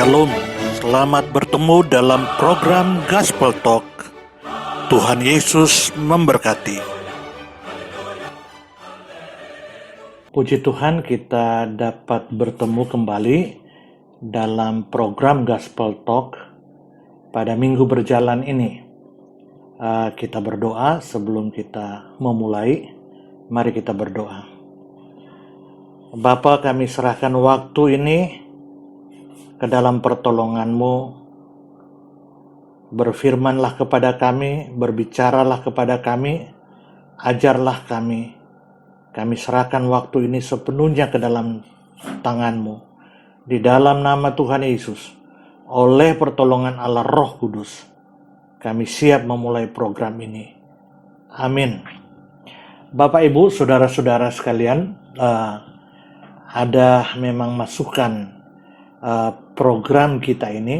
Shalom, selamat bertemu dalam program Gospel Talk. Tuhan Yesus memberkati. Puji Tuhan, kita dapat bertemu kembali dalam program Gospel Talk pada minggu berjalan ini. Kita berdoa sebelum kita memulai. Mari kita berdoa. Bapa, kami serahkan waktu ini ke dalam pertolongan-Mu. Berfirmanlah kepada kami, berbicaralah kepada kami, ajarlah kami. Kami serahkan waktu ini sepenuhnya ke dalam tangan-Mu. Di dalam nama Tuhan Yesus, oleh pertolongan Allah Roh Kudus, kami siap memulai program ini. Amin. Bapak, Ibu, saudara-saudara sekalian, ada memang masukan program kita ini.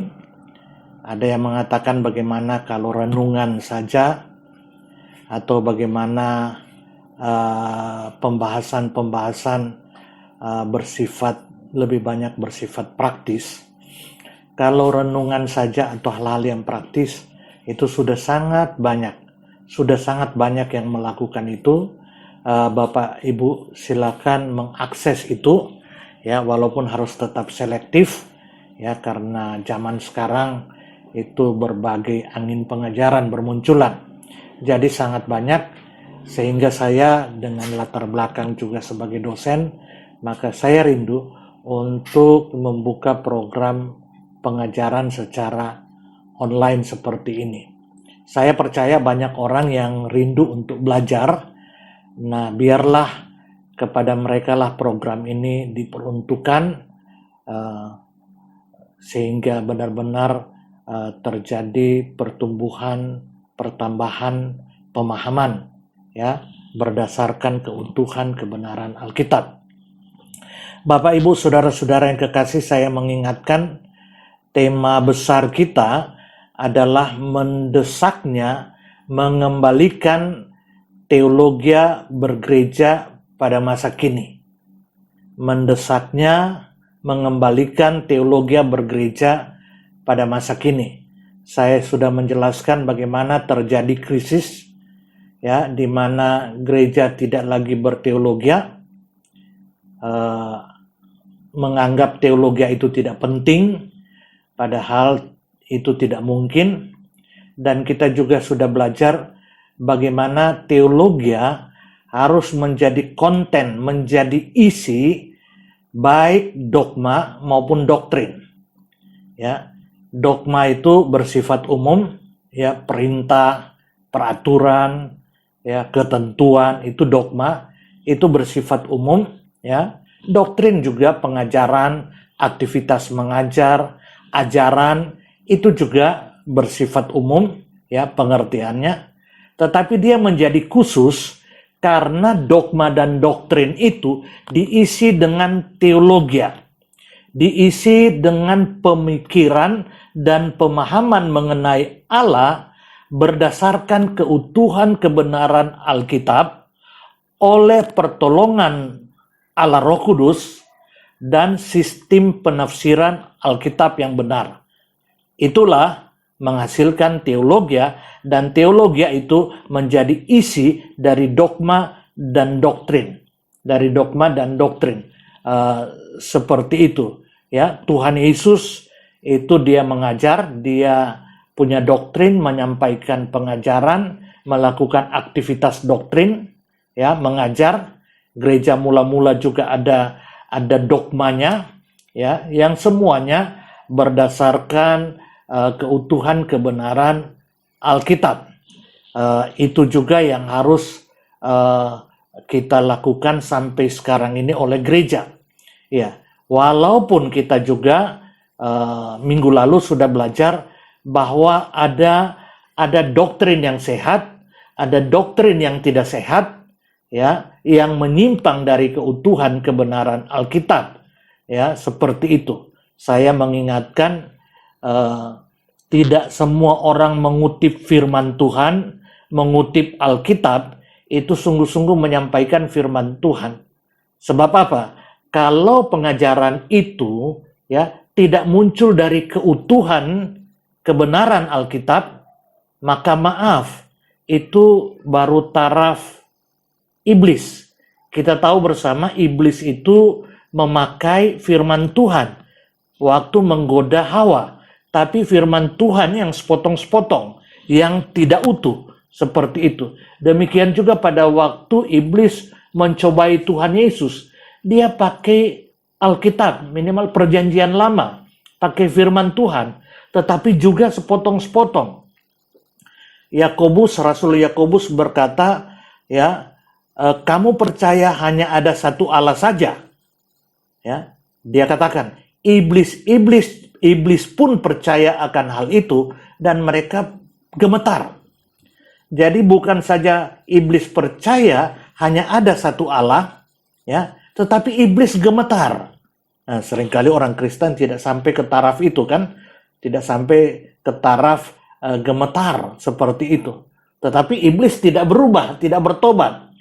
Ada yang mengatakan bagaimana kalau renungan saja, atau bagaimana pembahasan-pembahasan bersifat lebih banyak bersifat praktis. Kalau renungan saja atau hal-hal yang praktis itu sudah sangat banyak yang melakukan itu. Bapak Ibu silakan mengakses itu, ya, walaupun harus tetap selektif, ya, karena zaman sekarang itu berbagai angin pengajaran bermunculan. Jadi sangat banyak, sehingga saya dengan latar belakang juga sebagai dosen, maka saya rindu untuk membuka program pengajaran secara online seperti ini. Saya percaya banyak orang yang rindu untuk belajar. Nah, biarlah kepada mereka lah program ini diperuntukkan, sehingga benar-benar terjadi pertumbuhan, pertambahan pemahaman, ya, berdasarkan keutuhan kebenaran Alkitab. Bapak, Ibu, saudara-saudara yang kekasih, saya mengingatkan tema besar kita adalah mendesaknya mengembalikan teologi bergereja pada masa kini. Mendesaknya mengembalikan teologi bergereja pada masa kini. Saya sudah menjelaskan bagaimana terjadi krisis, ya, di mana gereja tidak lagi berteologi, menganggap teologi itu tidak penting, padahal itu tidak mungkin. Dan kita juga sudah belajar bagaimana teologi harus menjadi konten, menjadi isi, baik dogma maupun doktrin. Ya, dogma itu bersifat umum, ya, perintah, peraturan, ya, ketentuan, itu dogma, itu bersifat umum, ya. Doktrin juga pengajaran, aktivitas mengajar, ajaran, itu juga bersifat umum, ya, pengertiannya. Tetapi dia menjadi khusus karena dogma dan doktrin itu diisi dengan teologi, diisi dengan pemikiran dan pemahaman mengenai Allah berdasarkan keutuhan kebenaran Alkitab oleh pertolongan Allah Roh Kudus dan sistem penafsiran Alkitab yang benar. Itulah menghasilkan teologi, dan teologi itu menjadi isi dari dogma dan doktrin. Dari dogma dan doktrin. Seperti itu. Ya, Tuhan Yesus itu dia mengajar, dia punya doktrin, menyampaikan pengajaran, melakukan aktivitas doktrin, ya, mengajar. Gereja mula-mula juga ada dogmanya, ya, yang semuanya berdasarkan keutuhan kebenaran Alkitab. Itu juga yang harus kita lakukan sampai sekarang ini oleh gereja. Ya, walaupun kita juga minggu lalu sudah belajar bahwa ada doktrin yang sehat, ada doktrin yang tidak sehat, ya, yang menyimpang dari keutuhan kebenaran Alkitab, ya, seperti itu. Saya mengingatkan tidak semua orang mengutip firman Tuhan, mengutip Alkitab, itu sungguh-sungguh menyampaikan firman Tuhan. Sebab apa? Kalau pengajaran itu, ya, tidak muncul dari keutuhan kebenaran Alkitab, maka maaf, itu baru taraf iblis. Kita tahu bersama iblis itu memakai firman Tuhan waktu menggoda Hawa, tapi firman Tuhan yang sepotong-sepotong, yang tidak utuh, seperti itu. Demikian juga pada waktu iblis mencobai Tuhan Yesus, dia pakai Alkitab, minimal perjanjian lama, pakai firman Tuhan, tetapi juga sepotong-sepotong. Rasul Yakobus berkata, ya, kamu percaya hanya ada satu Allah saja. Ya, dia katakan, iblis pun percaya akan hal itu dan mereka gemetar. Jadi bukan saja iblis percaya hanya ada satu Allah, ya, tetapi iblis gemetar. Nah, seringkali orang Kristen tidak sampai ke taraf itu kan, tidak sampai ke taraf gemetar seperti itu. Tetapi iblis tidak berubah, tidak bertobat.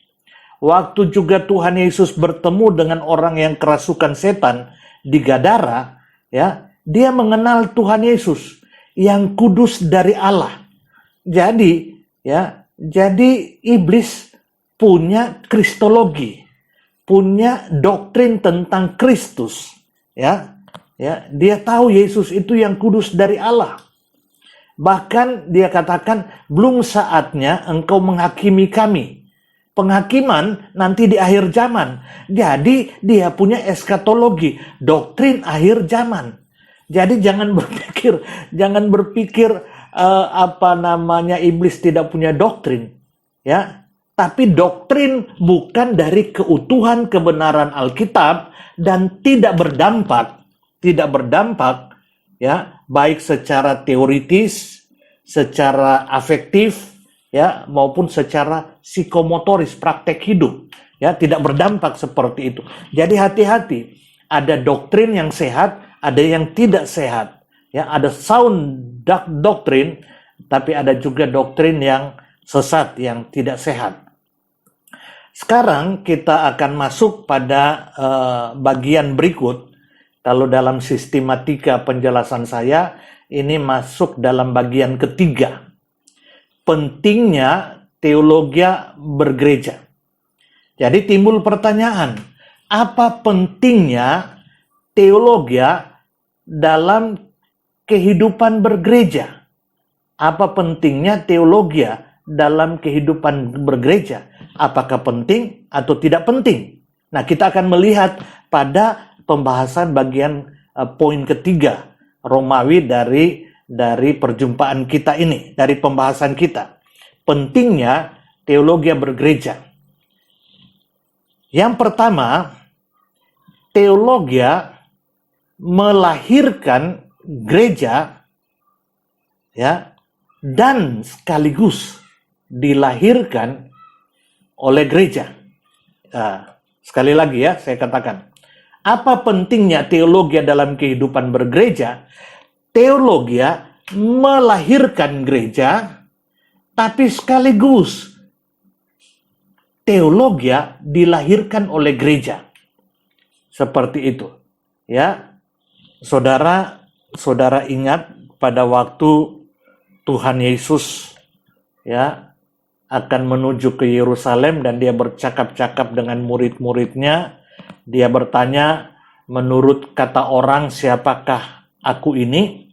Waktu juga Tuhan Yesus bertemu dengan orang yang kerasukan setan di Gadara, ya, dia mengenal Tuhan Yesus yang kudus dari Allah. Jadi iblis punya kristologi, punya doktrin tentang Kristus, ya. Dia tahu Yesus itu yang kudus dari Allah. Bahkan dia katakan, belum saatnya engkau menghakimi kami. Penghakiman nanti di akhir zaman. Jadi dia punya eskatologi, doktrin akhir zaman. Jadi jangan berpikir iblis tidak punya doktrin, ya. Tapi doktrin bukan dari keutuhan kebenaran Alkitab dan tidak berdampak, ya, baik secara teoritis, secara afektif, ya, maupun secara psikomotoris, praktek hidup, ya, tidak berdampak seperti itu. Jadi hati-hati, ada doktrin yang sehat, ada yang tidak sehat, ya, ada sound doktrin, tapi ada juga doktrin yang sesat, yang tidak sehat. Sekarang kita akan masuk pada bagian berikut. Kalau dalam sistematika penjelasan saya, ini masuk dalam bagian ketiga. Pentingnya teologi bergereja. Jadi timbul pertanyaan, apa pentingnya teologi dalam kehidupan bergereja? Apa pentingnya teologi dalam kehidupan bergereja? Apakah penting atau tidak penting? Nah, kita akan melihat pada pembahasan bagian poin ketiga Romawi dari perjumpaan kita ini, dari pembahasan kita. Pentingnya teologi bergereja. Yang pertama, teologi melahirkan gereja, ya, dan sekaligus dilahirkan oleh gereja. Nah, sekali lagi ya, saya katakan, apa pentingnya teologi dalam kehidupan bergereja? Teologi melahirkan gereja, tapi sekaligus teologi dilahirkan oleh gereja. Seperti itu. Ya, saudara ingat pada waktu Tuhan Yesus, ya, akan menuju ke Yerusalem dan dia bercakap-cakap dengan murid-muridnya. Dia bertanya, menurut kata orang siapakah aku ini?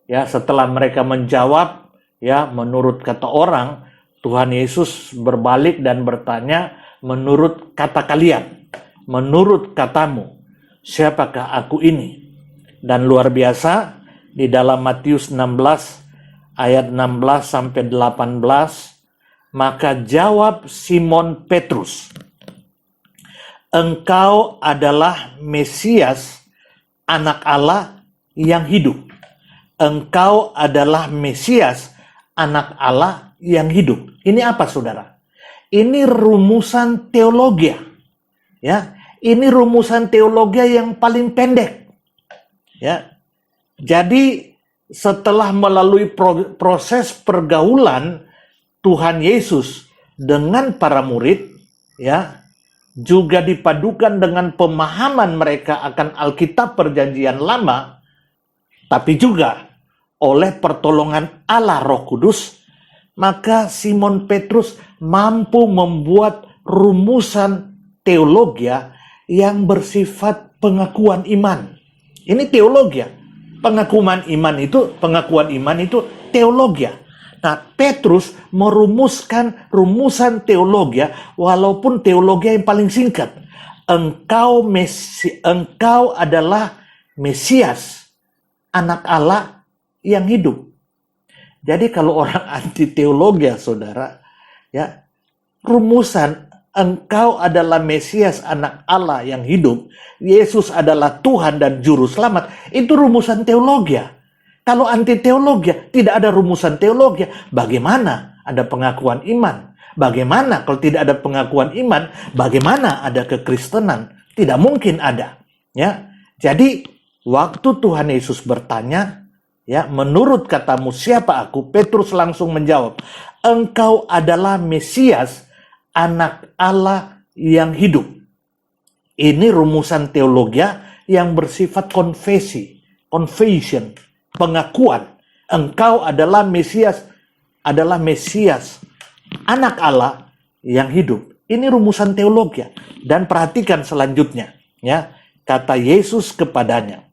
Ya, setelah mereka menjawab, ya, menurut kata orang, Tuhan Yesus berbalik dan bertanya, menurut kata kalian, menurut katamu, siapakah aku ini? Dan luar biasa, di dalam Matius 16 ayat 16 sampai 18, maka jawab Simon Petrus, engkau adalah Mesias, anak Allah yang hidup. Engkau adalah Mesias, anak Allah yang hidup. Ini apa, saudara? Ini rumusan teologi. Ya, ini rumusan teologi yang paling pendek. Ya. Jadi setelah melalui proses pergaulan Tuhan Yesus dengan para murid, ya, juga dipadukan dengan pemahaman mereka akan Alkitab Perjanjian Lama, tapi juga oleh pertolongan Allah Roh Kudus, maka Simon Petrus mampu membuat rumusan teologia yang bersifat pengakuan iman. Ini teologia. Pengakuan iman itu teologia. Nah, Petrus merumuskan rumusan teologia, walaupun teologi yang paling singkat. Engkau adalah Mesias, anak Allah yang hidup. Jadi kalau orang anti teologi, saudara, ya, rumusan engkau adalah Mesias, anak Allah yang hidup, Yesus adalah Tuhan dan Juru Selamat, itu rumusan teologi. Kalau anti teologi, tidak ada rumusan teologi, bagaimana ada pengakuan iman? Bagaimana kalau tidak ada pengakuan iman, bagaimana ada kekristenan? Tidak mungkin ada. Ya. Jadi, waktu Tuhan Yesus bertanya, ya, menurut katamu siapa aku? Petrus langsung menjawab, engkau adalah Mesias, anak Allah yang hidup. Ini rumusan teologi yang bersifat confession, pengakuan. Engkau adalah Mesias, anak Allah yang hidup. Ini rumusan teologi. Dan perhatikan selanjutnya, ya. Kata Yesus kepadanya,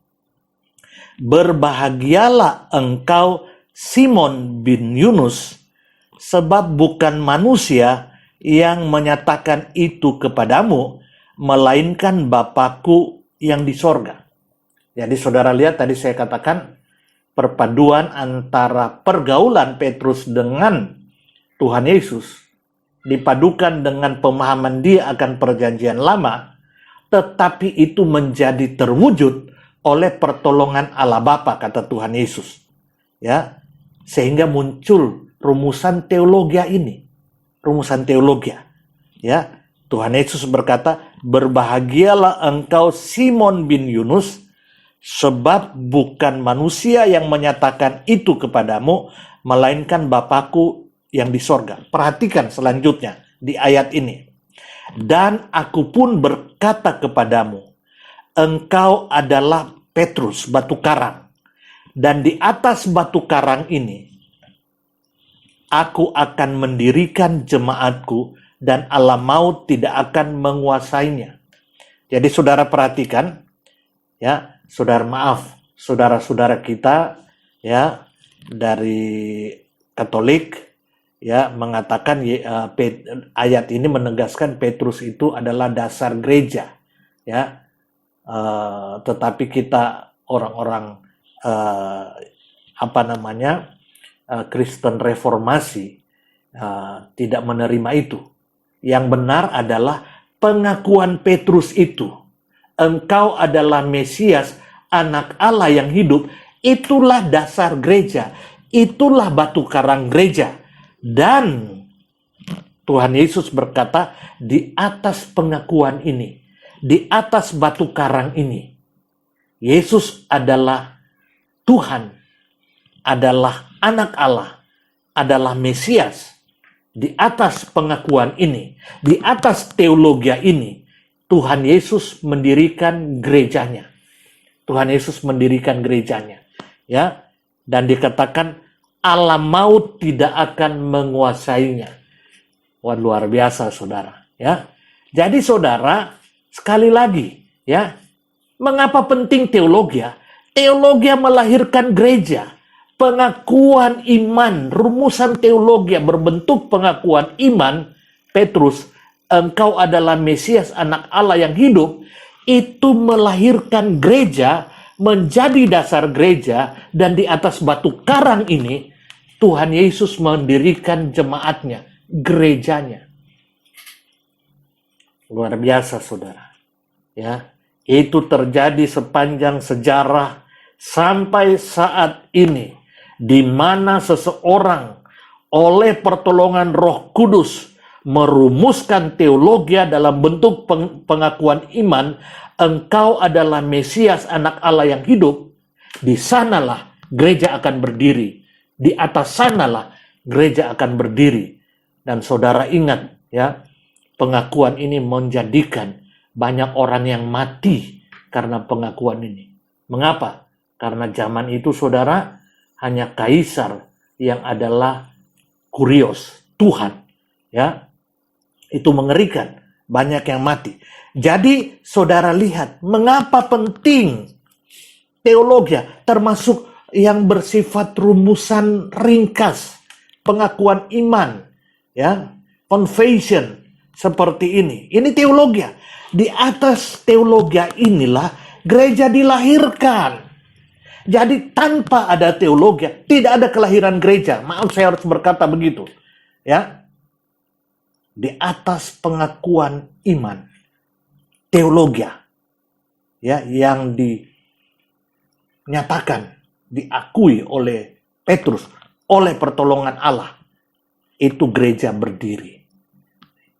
berbahagialah engkau Simon bin Yunus, sebab bukan manusia yang menyatakan itu kepadamu, melainkan Bapakku yang di sorga. Jadi saudara lihat tadi saya katakan, perpaduan antara pergaulan Petrus dengan Tuhan Yesus dipadukan dengan pemahaman dia akan Perjanjian Lama, tetapi itu menjadi terwujud oleh pertolongan Allah Bapa, kata Tuhan Yesus. Ya, sehingga muncul rumusan teologi ini. Rumusan teologi. Ya, Tuhan Yesus berkata, berbahagialah engkau Simon bin Yunus, sebab bukan manusia yang menyatakan itu kepadamu, melainkan Bapakku yang di sorga. Perhatikan selanjutnya di ayat ini. Dan aku pun berkata kepadamu, engkau adalah Petrus, batu karang. Dan di atas batu karang ini, aku akan mendirikan jemaatku, dan alam maut tidak akan menguasainya. Jadi saudara perhatikan, ya, saudara-saudara kita, ya, dari Katolik, ya, mengatakan ayat ini menegaskan Petrus itu adalah dasar gereja, ya. Tetapi kita orang-orang Kristen Reformasi tidak menerima itu. Yang benar adalah pengakuan Petrus itu. Engkau adalah Mesias, anak Allah yang hidup. Itulah dasar gereja. Itulah batu karang gereja. Dan Tuhan Yesus berkata, di atas pengakuan ini, di atas batu karang ini, Yesus adalah Tuhan, adalah anak Allah, adalah Mesias. Di atas pengakuan ini, di atas teologi ini, Tuhan Yesus mendirikan gerejanya. Tuhan Yesus mendirikan gerejanya. Ya, dan dikatakan alam maut tidak akan menguasainya. Wah, luar biasa, saudara. Ya, jadi saudara, sekali lagi, ya, mengapa penting teologi? Teologi melahirkan gereja. Pengakuan iman, rumusan teologi berbentuk pengakuan iman, Petrus, engkau adalah Mesias, anak Allah yang hidup, itu melahirkan gereja, menjadi dasar gereja, dan di atas batu karang ini, Tuhan Yesus mendirikan jemaatnya, gerejanya. Luar biasa, saudara. Ya, itu terjadi sepanjang sejarah sampai saat ini, di mana seseorang oleh pertolongan Roh Kudus merumuskan teologi dalam bentuk pengakuan iman, engkau adalah Mesias, anak Allah yang hidup, di sanalah gereja akan berdiri. Di atas sanalah gereja akan berdiri. Dan saudara ingat, ya, pengakuan ini menjadikan banyak orang yang mati karena pengakuan ini. Mengapa? Karena zaman itu saudara, hanya kaisar yang adalah kurios, Tuhan. Ya, itu mengerikan, banyak yang mati. Jadi saudara lihat, mengapa penting teologi, termasuk yang bersifat rumusan ringkas, pengakuan iman, ya, confession, seperti ini. Ini teologi. Di atas teologi inilah gereja dilahirkan. Jadi tanpa ada teologi, tidak ada kelahiran gereja. Maaf saya harus berkata begitu. Ya, di atas pengakuan iman, teologi, ya, yang dinyatakan, diakui oleh Petrus, oleh pertolongan Allah, itu gereja berdiri.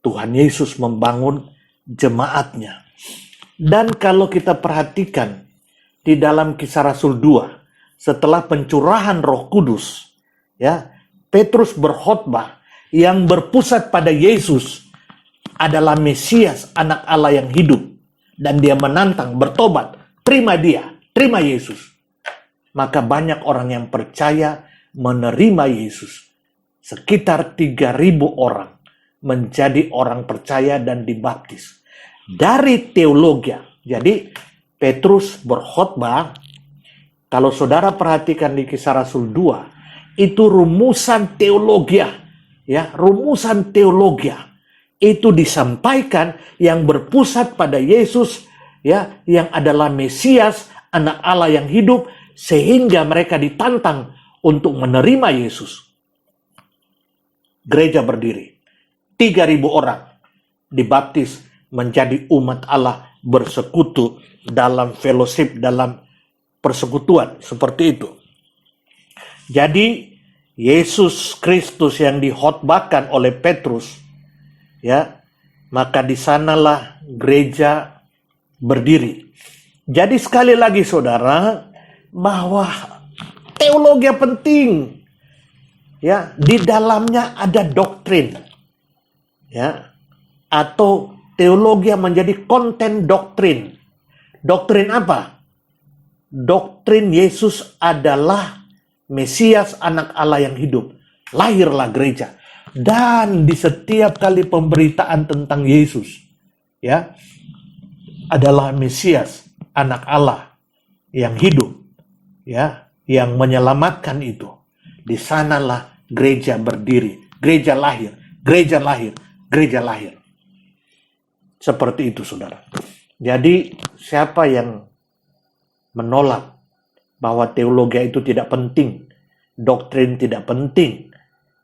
Tuhan Yesus membangun jemaatnya. Dan kalau kita perhatikan di dalam Kisah Rasul 2, setelah pencurahan Roh Kudus, ya, Petrus berkhotbah yang berpusat pada Yesus adalah Mesias, anak Allah yang hidup, dan dia menantang bertobat, terima dia, terima Yesus. Maka banyak orang yang percaya menerima Yesus. Sekitar 3.000 orang menjadi orang percaya dan dibaptis dari teologi. Jadi Petrus berkhotbah, kalau saudara perhatikan di Kisah Rasul 2, itu rumusan teologi, ya, rumusan teologi itu disampaikan yang berpusat pada Yesus, ya, yang adalah Mesias, anak Allah yang hidup, sehingga mereka ditantang untuk menerima Yesus. Gereja berdiri. 3.000 orang dibaptis menjadi umat Allah, bersekutu dalam fellowship, dalam persekutuan seperti itu. Jadi Yesus Kristus yang dikhotbahkan oleh Petrus, ya, maka di sanalah gereja berdiri. Jadi sekali lagi saudara, bahwa teologi penting, ya, di dalamnya ada doktrin. Ya, atau teologi menjadi konten doktrin. Doktrin apa? Doktrin Yesus adalah Mesias, anak Allah yang hidup. Lahirlah gereja. Dan di setiap kali pemberitaan tentang Yesus, ya, adalah Mesias, anak Allah yang hidup, ya, yang menyelamatkan itu. Di sanalah gereja berdiri. Gereja lahir, gereja lahir, gereja lahir. Seperti itu saudara. Jadi siapa yang menolak bahwa teologi itu tidak penting, doktrin tidak penting,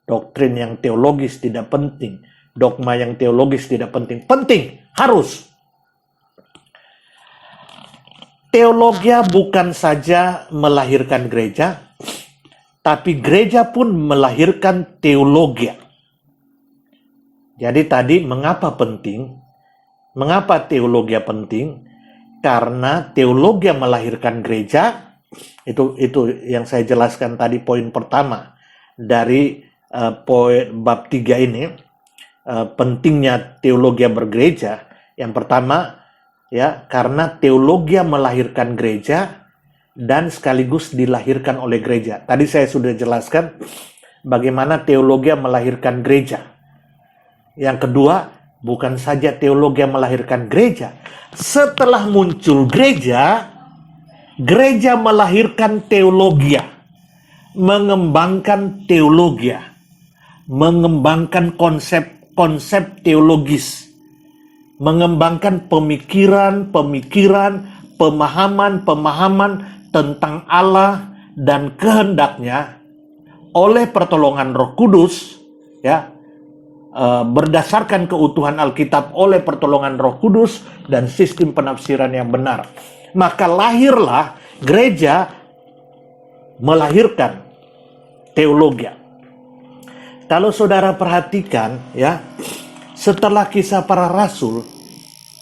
doktrin yang teologis tidak penting, dogma yang teologis tidak penting, penting, harus. Teologi bukan saja melahirkan gereja, tapi gereja pun melahirkan teologi. Jadi tadi mengapa penting? Mengapa teologi penting? Karena teologi melahirkan gereja. Itu yang saya jelaskan tadi, poin pertama dari poin bab 3 ini, pentingnya teologi bergereja. Yang pertama, ya, karena teologi melahirkan gereja dan sekaligus dilahirkan oleh gereja. Tadi saya sudah jelaskan bagaimana teologi melahirkan gereja. Yang kedua, bukan saja teologi melahirkan gereja. Setelah muncul gereja, gereja melahirkan teologi, mengembangkan teologi, mengembangkan konsep teologis, mengembangkan pemikiran, pemahaman tentang Allah dan kehendaknya oleh pertolongan Roh Kudus, ya, berdasarkan keutuhan Alkitab oleh pertolongan Roh Kudus dan sistem penafsiran yang benar. Maka lahirlah gereja melahirkan teologi. Kalau saudara perhatikan, ya, setelah Kisah Para Rasul,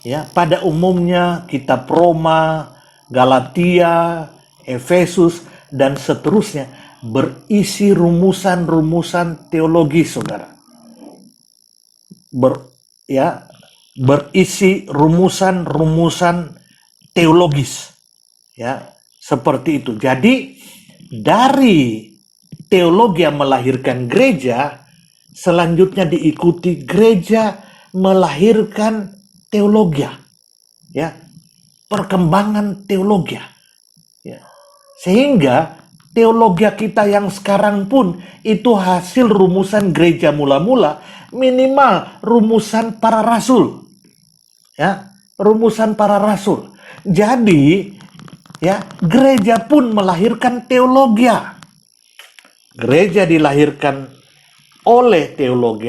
ya, pada umumnya kitab Roma, Galatia, Efesus dan seterusnya berisi rumusan-rumusan teologi, saudara. ya berisi rumusan-rumusan teologis, ya seperti itu. Jadi dari teologi yang melahirkan gereja, selanjutnya diikuti gereja melahirkan teologi, ya perkembangan teologi, ya. Sehingga teologi kita yang sekarang pun itu hasil rumusan gereja mula-mula, minimal rumusan para rasul, ya rumusan para rasul. Jadi ya gereja pun melahirkan teologi. Gereja dilahirkan oleh teologi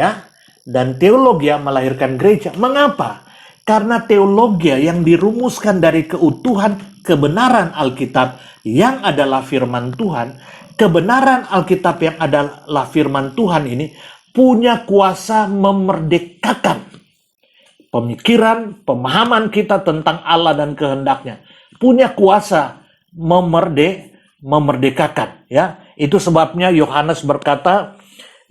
dan teologi melahirkan gereja. Mengapa? Karena teologi yang dirumuskan dari keutuhan kebenaran Alkitab yang adalah firman Tuhan, kebenaran Alkitab yang adalah firman Tuhan ini punya kuasa memerdekakan pemikiran, pemahaman kita tentang Allah dan kehendaknya. Punya kuasa memerdekakan, ya. Itu sebabnya Yohanes berkata,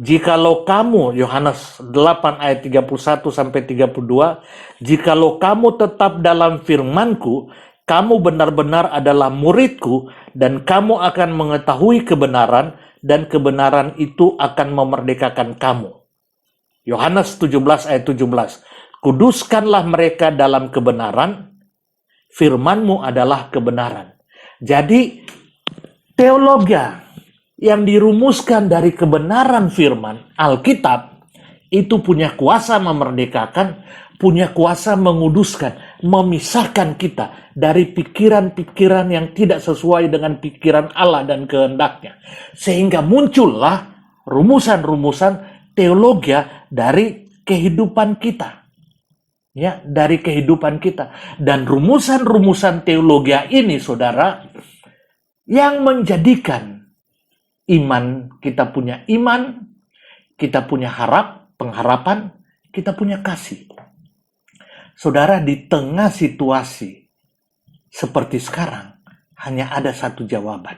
jikalau kamu, Yohanes 8 ayat 31 sampai 32, jikalau kamu tetap dalam firman-Ku, kamu benar-benar adalah murid-Ku, dan kamu akan mengetahui kebenaran, dan kebenaran itu akan memerdekakan kamu. Yohanes 17 ayat 17, kuduskanlah mereka dalam kebenaran, firman-Mu adalah kebenaran. Jadi teologi yang dirumuskan dari kebenaran firman Alkitab itu punya kuasa memerdekakan, punya kuasa menguduskan, memisahkan kita dari pikiran-pikiran yang tidak sesuai dengan pikiran Allah dan kehendaknya. Sehingga muncullah rumusan-rumusan teologi dari kehidupan kita. Ya, dari kehidupan kita. Dan rumusan-rumusan teologi ini, saudara, yang menjadikan iman, kita punya iman, kita punya pengharapan, kita punya kasih. Saudara, di tengah situasi seperti sekarang, hanya ada satu jawaban.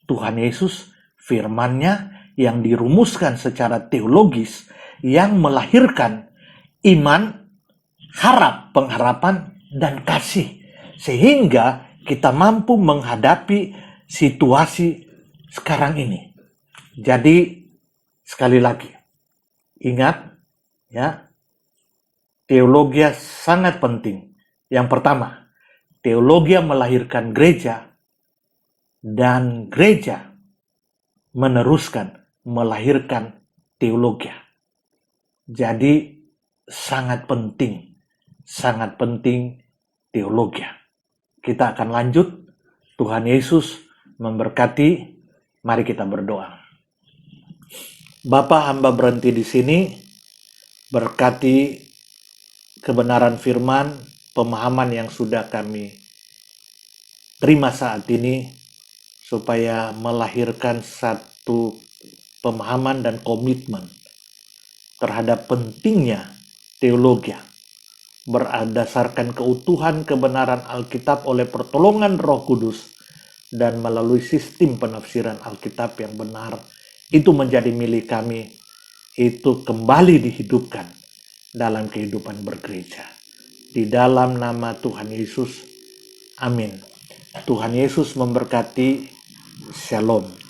Tuhan Yesus, firman-Nya yang dirumuskan secara teologis, yang melahirkan iman, pengharapan, dan kasih. Sehingga kita mampu menghadapi situasi sekarang ini. Jadi sekali lagi, ingat ya, teologi sangat penting. Yang pertama, teologi melahirkan gereja dan gereja meneruskan melahirkan teologi. Jadi sangat penting teologi. Kita akan lanjut. Tuhan Yesus memberkati. Mari kita berdoa. Bapa, hamba berhenti di sini. Berkati kebenaran firman, pemahaman yang sudah kami terima saat ini, supaya melahirkan satu pemahaman dan komitmen terhadap pentingnya teologi berdasarkan keutuhan kebenaran Alkitab oleh pertolongan Roh Kudus dan melalui sistem penafsiran Alkitab yang benar. Itu menjadi milik kami, itu kembali dihidupkan dalam kehidupan bergereja. Di dalam nama Tuhan Yesus, amin. Tuhan Yesus memberkati. Shalom.